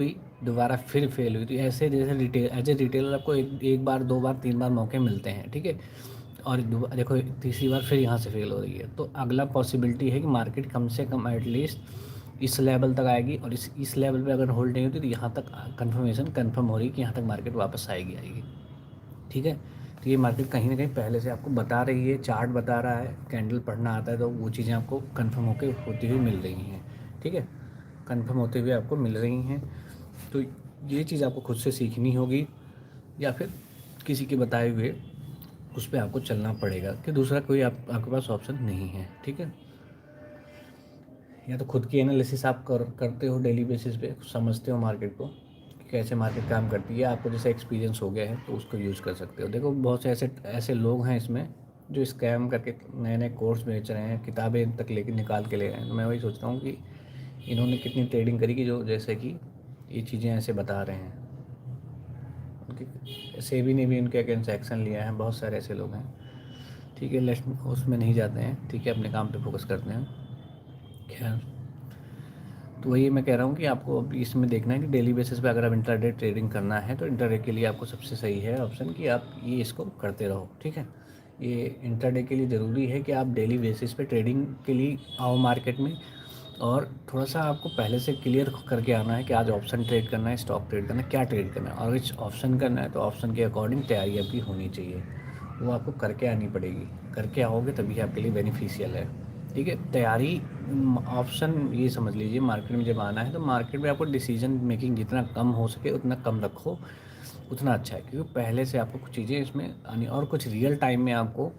हुई, दोबारा फिर फेल हुई, तो ऐसे जैसे रिटेल एज ए रिटेलर आपको एक बार, दो बार, तीन बार मौके मिलते हैं, ठीक है। और देखो तीसरी बार फिर यहाँ से फेल हो रही है, तो अगला पॉसिबिलिटी है कि मार्केट कम से कम एटलीस्ट इस लेवल तक आएगी, और इस लेवल पे अगर होल्ड नहीं होती तो यहाँ तक कंफर्मेशन कंफर्म हो रही है कि यहाँ तक मार्केट वापस आएगी, ठीक है। तो ये मार्केट कहीं ना कहीं पहले से आपको बता रही है, चार्ट बता रहा है, कैंडल पढ़ना आता है, तो वो चीज़ें आपको कंफर्म होती हुई मिल रही हैं, ठीक है, कंफर्म होते हुए आपको मिल रही हैं। तो ये चीज़ आपको खुद से सीखनी होगी, या फिर किसी के बताए हुए उस पे आपको चलना पड़ेगा, कि दूसरा कोई आपके पास ऑप्शन नहीं है, ठीक है। या तो खुद की एनालिसिस आप करते हो डेली बेसिस पे, समझते हो मार्केट को कि कैसे मार्केट काम करती है, आपको जैसे एक्सपीरियंस हो गया है तो उसको यूज़ कर सकते हो। देखो बहुत से ऐसे ऐसे लोग हैं इसमें जो स्कैम करके नए नए कोर्स बेच रहे हैं, किताबें तक लेके निकाल के ले रहे हैं। तो मैं वही सोचता हूँ कि इन्होंने कितनी ट्रेडिंग करी कि जो जैसे कि ये चीज़ें ऐसे बता रहे हैं। उनके सेबी ने भी उनके अगेंस्ट एक्शन लिया है, बहुत सारे ऐसे लोग हैं, ठीक है। लेट्स उसमें नहीं जाते हैं, ठीक है, अपने काम पे फोकस करते हैं। खैर, तो वही मैं कह रहा हूँ कि आपको अब इसमें देखना है कि डेली बेसिस पे अगर आप इंट्राडे ट्रेडिंग करना है तो इंट्राडे के लिए आपको सबसे सही है ऑप्शन कि आप ये इसको करते रहो, ठीक है। ये इंट्राडे के लिए ज़रूरी है कि आप डेली बेसिस पे ट्रेडिंग के लिए आओ मार्केट में, और थोड़ा सा आपको पहले से क्लियर करके आना है कि आज ऑप्शन ट्रेड करना है, स्टॉक ट्रेड करना है, क्या ट्रेड करना है। और अगर ऑप्शन करना है तो ऑप्शन के अकॉर्डिंग तैयारी आपकी होनी चाहिए, वो आपको करके आनी पड़ेगी, करके आओगे तभी आपके लिए बेनिफिशियल है, ठीक है। तैयारी ऑप्शन ये समझ लीजिए, मार्केट में जब आना है तो मार्केट में आपको डिसीजन मेकिंग जितना कम हो सके उतना कम रखो, उतना अच्छा है, क्योंकि पहले से आपको कुछ चीज़ें इसमें आनी, और कुछ रियल टाइम में आपको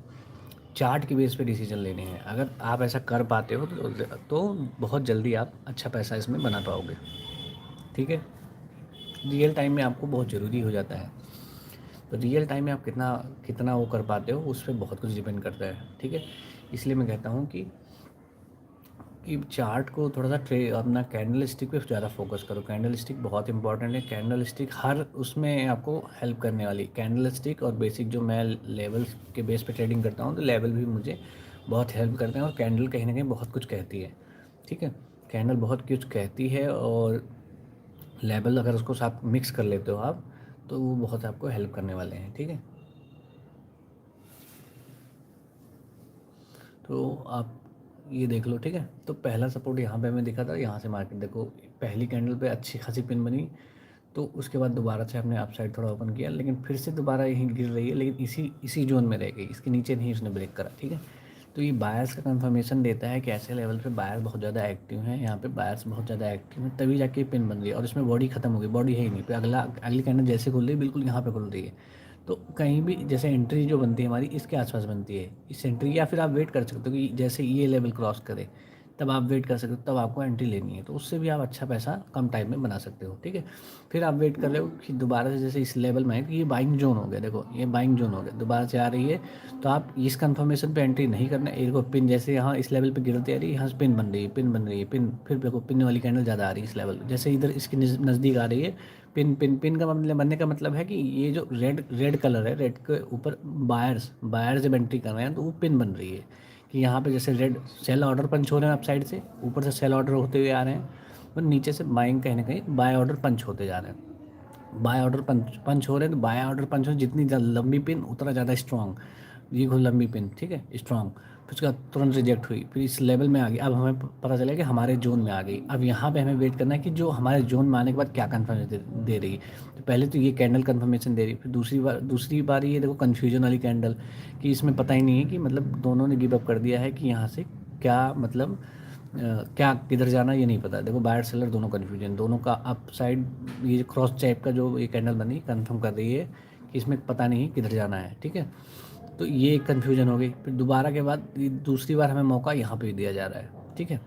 चार्ट के बेस पे डिसीजन लेने हैं। अगर आप ऐसा कर पाते हो तो बहुत जल्दी आप अच्छा पैसा इसमें बना पाओगे, ठीक है। रियल टाइम में आपको बहुत ज़रूरी हो जाता है, तो रियल टाइम में आप कितना कितना वो कर पाते हो उस पर बहुत कुछ डिपेंड करता है, ठीक है। इसलिए मैं कहता हूँ कि चार्ट को थोड़ा सा अपना कैंडल स्टिक पे ज़्यादा फोकस करो। कैंडल स्टिक बहुत इंपॉर्टेंट है, कैंडल स्टिक हर उसमें आपको हेल्प करने वाली, कैंडल स्टिक और बेसिक जो मैं लेवल के बेस पे ट्रेडिंग करता हूँ तो लेवल भी मुझे बहुत हेल्प करते हैं, और कैंडल कहीं ना कहीं बहुत कुछ कहती है, ठीक है। कैंडल बहुत कुछ कहती है, और लेवल अगर उसको साथ मिक्स कर लेते हो आप तो वो बहुत आपको हेल्प करने वाले हैं, ठीक है। तो आप ये देख लो, ठीक है। तो पहला सपोर्ट यहाँ पे हमें दिखा था, यहाँ से मार्केट देखो पहली कैंडल पे अच्छी खासी पिन बनी, तो उसके बाद दोबारा से हमने अप साइड थोड़ा ओपन किया, लेकिन फिर से दोबारा यहीं गिर रही है, लेकिन इसी इसी जोन में रह गई, इसके नीचे नहीं उसने ब्रेक करा, ठीक है। तो ये बायर्स का कंफर्मेशन देता है कि ऐसे लेवल पे बायर्स बहुत ज़्यादा एक्टिव हैं, यहाँ पे बायर्स बहुत ज़्यादा एक्टिव हैं, तभी जाके पिन बन रही है, और इसमें बॉडी खत्म हो गई, बॉडी है ही नहीं पे, अगली कैंडल जैसे खुल रही है बिल्कुल यहाँ पे खुल रही है। तो कहीं भी जैसे एंट्री जो बनती है हमारी इसके आसपास बनती है इस एंट्री, या फिर आप वेट कर सकते हो कि जैसे ये लेवल क्रॉस करे तब आप वेट कर सकते हो, तब आपको एंट्री लेनी है, तो उससे भी आप अच्छा पैसा कम टाइम में बना सकते हो, ठीक है। फिर आप वेट कर रहे हो कि दोबारा से जैसे इस लेवल में है कि ये बाइंग जोन हो गया, देखो ये बाइंग जोन हो गया, दोबारा से आ रही है, तो आप इस कंफर्मेशन पे एंट्री नहीं करना। एक को पिन जैसे यहाँ इस लेवल पे गिरती आ रही है, यहाँ से पिन बन रही है, पिन बन रही है, पिन, फिर देखो पिन वाली कैंडल ज़्यादा आ रही है इस लेवल, जैसे इधर इसके नज़दीक आ रही है, पिन पिन पिन का मतलब बनने का मतलब है कि ये जो रेड रेड कलर है, रेड के ऊपर बायर्स जब एंट्री कर रहे हैं तो वो पिन बन रही है, कि यहाँ पे जैसे रेड सेल ऑर्डर पंच हो रहे हैं अप साइड से, ऊपर से सेल ऑर्डर होते हुए आ रहे हैं, और नीचे से बाइंग कहीं ना कहीं बाय ऑर्डर पंच होते जा रहे हैं, बाय ऑर्डर पंच हो रहे हैं, तो बाय ऑर्डर पंच हो जितनी लंबी पिन उतना ज़्यादा स्ट्रॉन्ग, ये खुद लंबी पिन, ठीक है, स्ट्रॉन्ग, फिर उसके बाद तुरंत रिजेक्ट हुई, फिर इस लेवल में आ गई, अब हमें पता चला कि हमारे जोन में आ गई, अब यहाँ पे हमें वेट करना है कि जो हमारे जोन में आने के बाद क्या कन्फर्मेशन दे रही है। तो पहले तो ये कैंडल कन्फर्मेशन दे रही है, फिर दूसरी बार ये देखो कन्फ्यूजन वाली कैंडल, कि इसमें पता ही नहीं है कि मतलब दोनों ने गिव अप कर दिया है कि यहाँ से क्या मतलब क्या किधर जाना ये नहीं पता। देखो बायर सेलर दोनों कन्फ्यूजन, दोनों का अप साइड ये क्रॉस टाइप का जो ये कैंडल बनी कंफर्म कर रही है कि इसमें पता नहीं किधर जाना है, ठीक है। तो ये एक कन्फ्यूजन हो गई, फिर दोबारा के बाद दूसरी बार हमें मौका यहाँ पे दिया जा रहा है, ठीक है।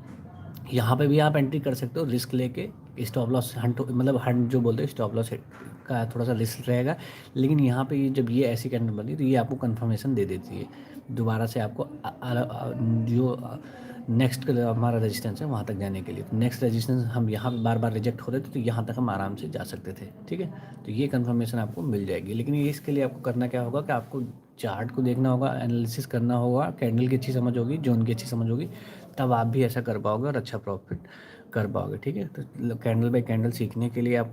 यहाँ पे भी आप एंट्री कर सकते हो रिस्क लेके, स्टॉप लॉस हंट मतलब हंट जो बोलते हैं स्टॉप लॉस का थोड़ा सा रिस्क रहेगा, लेकिन यहाँ पे जब ये ऐसी कैंडल बनी तो ये आपको कंफर्मेशन दे देती है दोबारा से आपको जो नेक्स्ट हमारा रेजिस्टेंस है वहाँ तक जाने के लिए। तो नेक्स्ट रेजिस्टेंस हम यहाँ पे बार बार रिजेक्ट हो रहे थे तो यहाँ तक हम आराम से जा सकते थे, ठीक है। तो ये कंफर्मेशन आपको मिल जाएगी, लेकिन ये इसके लिए आपको करना क्या होगा कि आपको चार्ट को देखना होगा, एनालिसिस करना होगा, कैंडल की अच्छी समझ होगी, जोन की अच्छी समझ होगी, तब आप भी ऐसा कर पाओगे और अच्छा प्रॉफिट कर पाओगे, ठीक है। तो कैंडल बाय कैंडल सीखने के लिए आप